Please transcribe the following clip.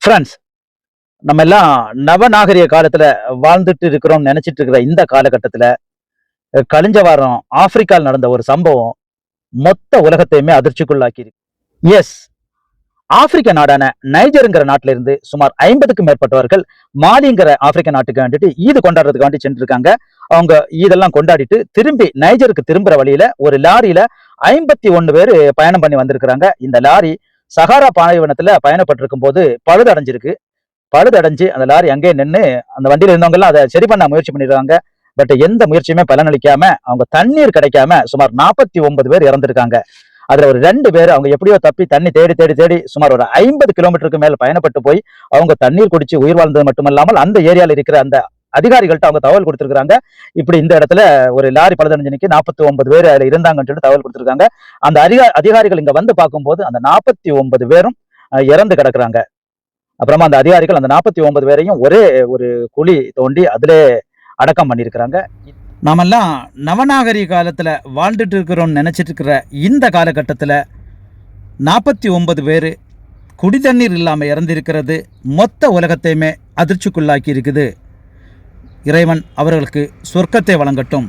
Friends, நம்ம எல்லாம் நவநாகரிக காலத்துல வாழ்ந்துட்டு இருக்கிறோம் நினைச்சிட்டு இருக்கிற இந்த காலகட்டத்துல கழிஞ்ச வாரம் ஆப்பிரிக்காவில் நடந்த ஒரு சம்பவம் மொத்த உலகத்தையுமே அதிர்ச்சிக்குள்ளாக்கி இருக்கு. எஸ், ஆப்பிரிக்க நாடான நைஜருங்கிற நாட்டில இருந்து சுமார் 50க்கும் மேற்பட்டவர்கள் மாலிங்கிற ஆப்பிரிக்க நாட்டுக்கு வேண்டிட்டு ஈது கொண்டாடுறதுக்காண்டி சென்றிருக்காங்க. அவங்க ஈதெல்லாம் கொண்டாடிட்டு திரும்பி நைஜருக்கு திரும்புற வழியில ஒரு லாரியில 51 பேர் பயணம் பண்ணி வந்திருக்கிறாங்க. இந்த லாரி சஹாரா பாலைவனத்துல பயணப்பட்டிருக்கும் போது பழுதடைஞ்சிருக்கு. பழுதடைஞ்சு அந்த லாரி அங்கேயே நின்று அந்த வண்டியில இருந்தவங்க எல்லாம் அதை சரி பண்ண முயற்சி பண்ணிருக்காங்க. பட் எந்த முயற்சியுமே பலனளிக்காம அவங்க தண்ணீர் கிடைக்காம சுமார் 49 பேர் இறந்திருக்காங்க. அதுல ஒரு 2 பேர் அவங்க எப்படியோ தப்பி தண்ணி தேடி தேடி தேடி சுமார் ஒரு 50 கிலோமீட்டருக்கு மேல பயணப்பட்டு போய் அவங்க தண்ணீர் குடிச்சு உயிர் வாழ்ந்தது மட்டுமல்லாமல் அந்த ஏரியால இருக்கிற அந்த அதிகாரிகள்ட்ட அவங்க தகவல் கொடுத்திருக்காங்க. இப்படி இந்த இடத்துல ஒரு லாரி பழுதடைஞ்சு 49 பேர் அதுல இருந்தாங்கன்னு சொல்லி தகவல் கொடுத்திருக்காங்க. அந்த அதிகாரிகள் இங்க வந்து பார்க்கும்போது அந்த 49 பேரும் இறந்து கிடக்குறாங்க. அப்புறமா அந்த அதிகாரிகள் அந்த 49 பேரையும் ஒரே ஒரு குழி தோண்டி அதிலே அடக்கம் பண்ணியிருக்கிறாங்க. நாமெல்லாம் நவநாகரிக காலத்துல வாழ்ந்துட்டு இருக்கிறோம்னு நினைச்சிட்டு இருக்கிற இந்த காலகட்டத்தில் 49 பேர் குடி தண்ணீர் இல்லாமல் இறந்திருக்கிறது மொத்த உலகத்தையுமே அதிர்ச்சிக்குள்ளாக்கி இருக்குது. இறைவன் அவர்களுக்கு சொர்க்கத்தை வழங்கட்டும்.